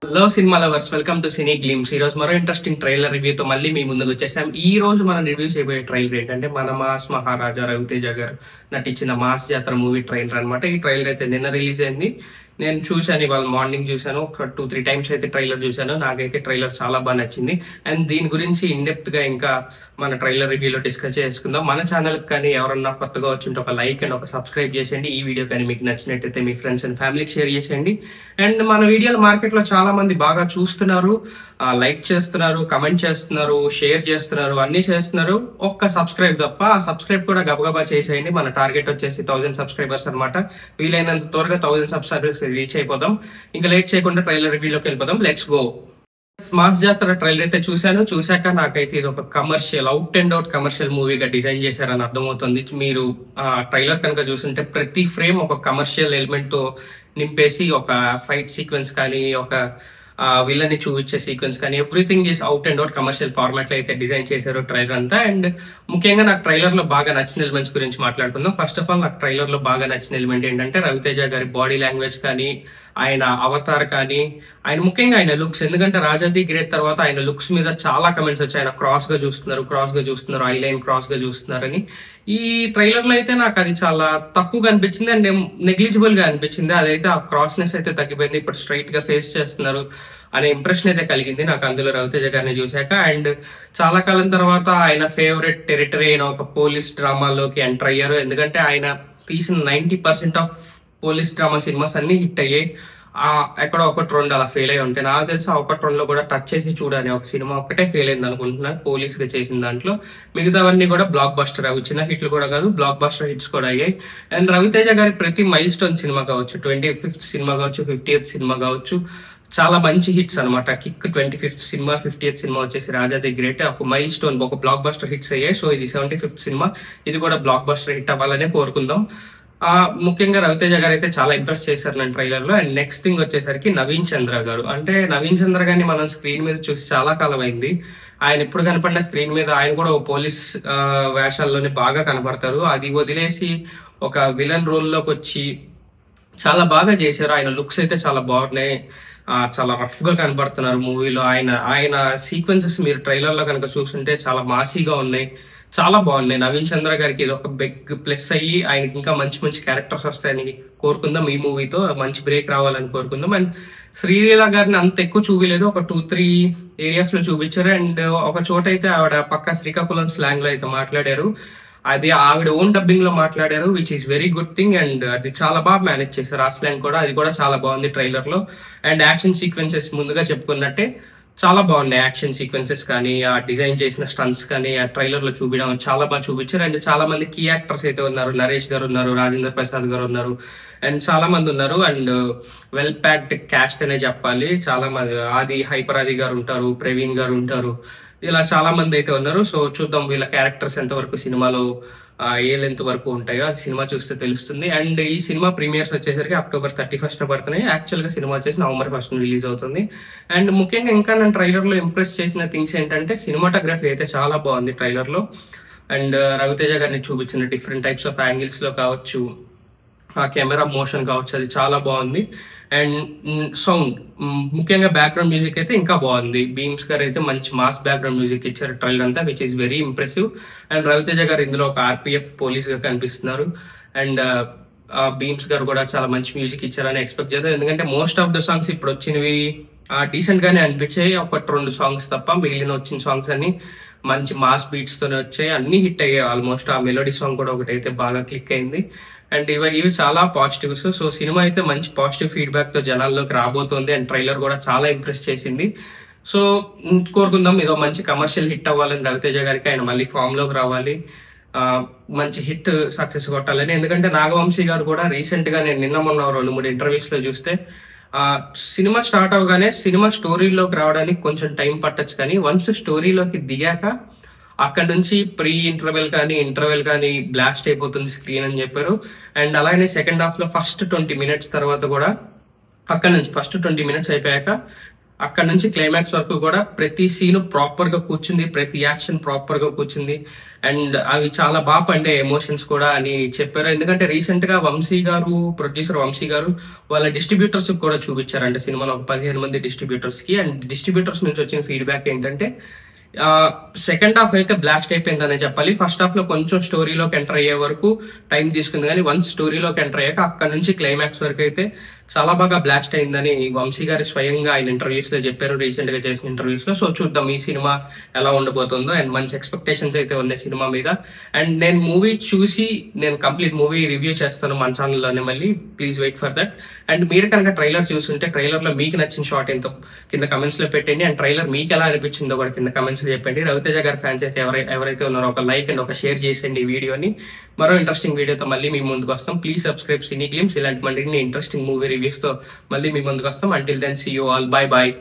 Hello cinema lovers, welcome to cine glimpse. ఈ రోజు మరో ఇంట్రెస్టింగ్ ట్రైలర్ రివ్యూతో మళ్ళీ మీ ముందుకు వచ్చేసాం. ఈ రోజు మనం రివ్యూ చేయబోయే ట్రైలర్ ఏంటంటే మన మాస్ మహారాజా రవితేజ గారు నటించిన మాస్ జాతర మూవీ ట్రైలర్ అనమాట. ఈ ట్రైలర్ అయితే నిన్న రిలీజ్ అయింది. నేను చూశాను, ఇవాళ మార్నింగ్ చూశాను. ఒక 2-3 టైమ్స్ అయితే ట్రైలర్ చూశాను. నాకైతే ట్రైలర్ చాలా బాగా నచ్చింది. అండ్ దీని గురించి ఇన్డెప్త్ గా ఇంకా మన ట్రైలర్ రివ్యూలో డిస్కస్ చేసుకుందాం. మన ఛానల్ కానీ ఎవరన్నా కొత్తగా వచ్చింటే ఒక లైక్ అండ్ ఒక సబ్స్క్రైబ్ చేసేయండి. ఈ వీడియో కానీ మీకు నచ్చినట్టయితే మీ ఫ్రెండ్స్ అండ్ ఫ్యామిలీకి షేర్ చేసేయండి. అండ్ మన వీడియోలు మార్కెట్ లో చాలా మంది బాగా చూస్తున్నారు, లైక్ చేస్తున్నారు, కమెంట్ చేస్తున్నారు, షేర్ చేస్తున్నారు, అన్ని చేస్తున్నారు. ఒక్క సబ్స్క్రైబ్ తప్ప. ఆ సబ్స్క్రైబ్ కూడా గబగబా చేసేయండి. మన టార్గెట్ వచ్చేసి 1000 సబ్స్క్రైబర్స్ అనమాట. వీలైనంత త్వరగా 1000 సబ్స్క్రైబర్స్ రీచ్ అయిపోదాం. ఇంకా లేట్ చేయకుండా ట్రైలర్ రివ్యూలోకి వెళ్ళిపోదాం. Let's go. Mass Jathara trailer అయితే చూశాక నాకైతే ఇది ఒక commercial, out and out commercial మూవీగా డిజైన్ చేశారని అర్థమవుతుంది. మీరు ట్రైలర్ కనుక చూస్తుంటే ప్రతి ఫ్రేమ్ ఒక కమర్షియల్ ఎలిమెంట్ తో నింపేసి, ఒక ఫైట్ సీక్వెన్స్ కానీ, ఒక విలన్ ని చూపించే సీక్వెన్స్ కానీ, everything is out and out commercial format లో అయితే డిజైన్ చేశారు ట్రైలర్ అంతా. అండ్ ముఖ్యంగా నాకు ట్రైలర్ లో బాగా నచ్చిన ఎలిమెంట్స్ గురించి మాట్లాడుకుందాం. ఫస్ట్ ఆఫ్ ఆల్, నాకు ట్రైలర్ లో బాగా నచ్చిన ఎలిమెంట్ ఏంటంటే రవితేజ గారి బాడీ లాంగ్వేజ్ కానీ, ఆయన అవతార్ కానీ, ఆయన ముఖ్యంగా ఆయన లుక్స్. ఎందుకంటే రాజా ది గ్రేట్ తర్వాత ఆయన లుక్స్ మీద చాలా కమెంట్స్ వచ్చాయి. ఆయన క్రాస్ గా చూస్తున్నారు, ఐ లైన్ క్రాస్ గా చూస్తున్నారని. ఈ ట్రైలర్ లో అయితే నాకు అది చాలా తక్కువగా అనిపించింది అండ్ నెగ్లిజిబుల్ గా అనిపించింది. అదైతే ఆ క్రాస్నెస్ అయితే తగ్గిపోయింది. ఇప్పుడు స్ట్రైట్ గా ఫేస్ చేస్తున్నారు అనే ఇంప్రెషన్ అయితే కలిగింది నాకు అందులో రవితేజ గారిని చూశాక. అండ్ చాలా కాలం తర్వాత ఆయన ఫేవరెట్ టెరిటరీ అయిన ఒక పోలీస్ డ్రామాలోకి ఎంటర్ అయ్యారు. ఎందుకంటే ఆయన తీసిన 90% ఆఫ్ పోలీస్ డ్రామా సినిమాస్ అన్ని హిట్ అయ్యాయి. ఎక్కడో 1-2 అలా ఫెయిల్ అయ్యి ఉంటాయి. నాకు తెలిసి 1-2లో కూడా టచ్ చేసి చూడని ఒక సినిమా ఒక్కటే ఫెయిల్ అయింది అనుకుంటున్నాను పోలీస్ గా చేసిన దాంట్లో. మిగతావన్నీ కూడా బ్లాక్ బస్టర్ అవి, చిన్న హిట్లు కూడా కాదు, బ్లాక్ బస్టర్ హిట్స్ కూడా అయ్యాయి. అండ్ రవితేజ గారి ప్రతి మైల్ స్టోన్ సినిమా కావచ్చు, 25th సినిమా కావచ్చు, 50th సినిమా కావచ్చు, చాలా మంచి హిట్స్ అనమాట. Kick 25th cinema, 50th cinema వచ్చేసి రాజా ది గ్రేట్, ఒక మైల్ స్టోన్, ఒక బ్లాక్ బస్టర్ హిట్స్ అయ్యాయి. సో ఇది 75th సినిమా, ఇది కూడా బ్లాక్ బస్టర్ హిట్ అవ్వాలనే కోరుకుందాం. ముఖ్యంగా రవితేజ గారు అయితే చాలా ఇంప్రెస్ చేశారు నన్ను ట్రైలర్ లో. అండ్ నెక్స్ట్ థింగ్ వచ్చేసరికి నవీన్ చంద్ర గారు. అంటే నవీన్ చంద్ర గారిని మనం స్క్రీన్ మీద చూసి చాలా కాలం అయింది. ఆయన ఎప్పుడు కనపడిన స్క్రీన్ మీద ఆయన కూడా ఒక పోలీస్ వేషాల్లోనే బాగా కనపడతారు. అది వదిలేసి ఒక విలన్ రోల్ లోకి వచ్చి చాలా బాగా చేశారు. ఆయన లుక్స్ అయితే చాలా బాగున్నాయి, చాలా రఫ్ గా కనపడుతున్నారు మూవీలో. ఆయన సీక్వెన్సెస్ మీరు ట్రైలర్ లో కనుక చూస్తుంటే చాలా మాసీగా ఉన్నాయి, చాలా బాగున్నాయి. నవీన్ చంద్ర గారికి ఇది ఒక బిగ్ ప్లస్ అయ్యి ఆయనకి ఇంకా మంచి మంచి క్యారెక్టర్స్ వస్తాయని కోరుకుందాం. ఈ మూవీతో మంచి బ్రేక్ రావాలని కోరుకుందాం. అండ్ శ్రీలీల గారిని అంత ఎక్కువ చూపించలేదు, ఒక 2-3 ఏరియాస్ లో చూపించారు. అండ్ ఒక చోట అయితే ఆవిడ పక్క శ్రీకాకుళం స్లాంగ్ లో అయితే మాట్లాడారు. అది ఆవిడ ఓన్ డబ్బింగ్ లో మాట్లాడారు, which is very good thing. And అది చాలా బాగా మేనేజ్ చేశారు. ఆ స్లాంగ్ కూడా, అది కూడా చాలా బాగుంది ట్రైలర్ లో. అండ్ యాక్షన్ సీక్వెన్సెస్ ముందుగా చెప్పుకున్నట్టే చాలా బాగున్నాయి. యాక్షన్ సీక్వెన్సెస్ కానీ, ఆ డిజైన్ చేసిన స్టంట్స్ కానీ, ఆ ట్రైలర్ లో చూపించడం చాలా బాగా చూపించారు. అండ్ చాలా మంది కీ యాక్టర్స్ అయితే ఉన్నారు. నరేష్ గారు ఉన్నారు, రాజేంద్ర ప్రసాద్ గారు ఉన్నారు, అండ్ చాలా మంది ఉన్నారు. అండ్ వెల్ ప్యాక్డ్ క్యాస్ట్ అనే చెప్పాలి. చాలా మంది హైపర్ ఆది గారు ఉంటారు, ప్రవీణ్ గారు ఉంటారు, ఇలా చాలా మంది అయితే ఉన్నారు. సో చూద్దాం వీళ్ళ క్యారెక్టర్స్ ఎంతవరకు సినిమాలో ఏ లెంత్ వరకు ఉంటాయో అది సినిమా చూస్తే తెలుస్తుంది. అండ్ ఈ సినిమా ప్రీమియర్స్ వచ్చేసరికి October 31st పడుతున్నాయి. యాక్చువల్ గా సినిమా వచ్చేసి November 1st రిలీజ్ అవుతుంది. అండ్ ముఖ్యంగా ఇంకా నేను ట్రైలర్ లో ఇంప్రెస్ చేసిన థింగ్స్ ఏంటంటే సినిమాటోగ్రఫీ అయితే చాలా బాగుంది ట్రైలర్ లో. అండ్ రవితేజ గారిని చూపించిన డిఫరెంట్ టైప్స్ ఆఫ్ యాంగిల్స్ లో కావచ్చు, ఆ కెమెరా మోషన్ కావచ్చు, అది చాలా బాగుంది. అండ్ సౌండ్, ముఖ్యంగా బ్యాక్గ్రౌండ్ మ్యూజిక్ అయితే ఇంకా బాగుంది. బీమ్స్ గారు అయితే మంచి మాస్ బ్యాక్గ్రౌండ్ మ్యూజిక్ ఇచ్చారు ట్రైలర్ అంతా, which is very impressive. And Ravi Teja గారు ఇందులో ఒక RPF పోలీస్ గా కనిపిస్తున్నారు. అండ్ బీమ్స్ గారు కూడా చాలా మంచి మ్యూజిక్ ఇచ్చారని ఎక్స్పెక్ట్ చేద్దాం. ఎందుకంటే మోస్ట్ ఆఫ్ ద సాంగ్స్ ఇప్పుడు వచ్చినవి డీసెంట్ గానే అనిపించాయి. 1-2 సాంగ్స్ తప్ప మిగిలిన వచ్చిన సాంగ్స్ అన్ని మంచి మాస్ బీట్స్ తోనే వచ్చాయి, అన్ని హిట్ అయ్యాయి ఆల్మోస్ట్. ఆ మెలోడీ సాంగ్ కూడా ఒకటి అయితే బాగా క్లిక్ అయింది. అండ్ ఇవి చాలా పాజిటివ్స్. సో సినిమా అయితే మంచి పాజిటివ్ ఫీడ్బ్యాక్ తో జనాల్లోకి రాబోతోంది. అండ్ ట్రైలర్ కూడా చాలా ఇంప్రెస్ చేసింది. సో కోరుకుందాం ఇదో మంచి కమర్షియల్ హిట్ అవ్వాలని రవితేజ గారికి. ఆయన మళ్ళీ ఫామ్ లోకి రావాలి, మంచి హిట్ సక్సెస్ కొట్టాలని. ఎందుకంటే నాగవంశీ గారు కూడా రీసెంట్ గా నేను నిన్న మొన్న 2-3 ఇంటర్వ్యూస్ లో చూస్తే సినిమా స్టార్ట్ అవగానే సినిమా స్టోరీలోకి రావడానికి కొంచెం టైం పట్టచ్చు, కానీ వన్స్ స్టోరీలోకి దిగాక అక్కడ నుంచి ప్రీ ఇంటర్వెల్ కానీ బ్లాస్ట్ అయిపోతుంది స్క్రీన్ అని చెప్పారు. అండ్ అలాగే సెకండ్ హాఫ్ లో ఫస్ట్ 20 minutes తర్వాత కూడా అక్కడ నుంచి ఫస్ట్ 20 minutes అయిపోయాక అక్కడ నుంచి క్లైమాక్స్ వరకు కూడా ప్రతి సీన్ ప్రాపర్ గా కూర్చుంది, ప్రతి యాక్షన్ ప్రాపర్ గా కూర్చుంది. అండ్ అవి చాలా బాగా పండే ఎమోషన్స్ కూడా అని చెప్పారు. ఎందుకంటే రీసెంట్ గా వంశీ గారు, ప్రొడ్యూసర్ వంశీ గారు వాళ్ళ డిస్ట్రిబ్యూటర్స్ కూడా చూపించారంటే సినిమాలో ఒక 15 మంది డిస్ట్రిబ్యూటర్స్ కి. అండ్ డిస్ట్రిబ్యూటర్స్ నుంచి వచ్చిన ఫీడ్బ్యాక్ ఏంటంటే సెకండ్ హాఫ్ అయితే బ్లాస్ట్ అయిపోయిందనే చెప్పాలి. ఫస్ట్ హాఫ్ లో కొంచెం స్టోరీలోకి ఎంటర్ అయ్యే వరకు టైం తీసుకుంది, కానీ వన్స్ స్టోరీలోకి ఎంటర్ అయ్యాక అక్కడ నుంచి క్లైమాక్స్ వరకు అయితే చాలా బాగా బ్లాస్ట్ అయిందని వంశీ గారు స్వయంగా ఆయన ఇంటర్వ్యూస్ లో చెప్పారు, రీసెంట్ గా చేసిన ఇంటర్వ్యూస్ లో. సో చూద్దాం ఈ సినిమా ఎలా ఉండబోతుందో. అండ్ మంచి ఎక్స్పెక్టేషన్స్ అయితే ఉన్నాయి సినిమా మీద. అండ్ నేను మూవీ చూసి నేను కంప్లీట్ మూవీ రివ్యూ చేస్తాను మన ఛానల్లోనే మళ్ళీ, please wait for that. And మీరు కనుక ట్రైలర్ చూస్తుంటే ట్రైలర్ లో మీకు నచ్చిన షాట్ ఏంటో కింద కమెంట్స్ లో పెట్టండి. అండ్ ట్రైలర్ మీకు ఎలా అనిపించిందో కూడా కింద కమెంట్స్ లో చెప్పండి. రవితేజ గారి ఫ్యాన్స్ అయితే ఎవరైతే ఉన్నారో ఒక లైక్ అండ్ ఒక షేర్ చేసేయండి ఈ వీడియోని. మరో ఇంట్రెస్టింగ్ వీడియోతో మళ్ళీ మీ ముందుకు వస్తాం. Please subscribe cine glimpse. ఇలాంటి మళ్ళీ ఇంట్రెస్టింగ్ మూవీ రివ్యూస్ తో మళ్ళీ మీ ముందుకు వస్తాం. Until then see you all, bye bye.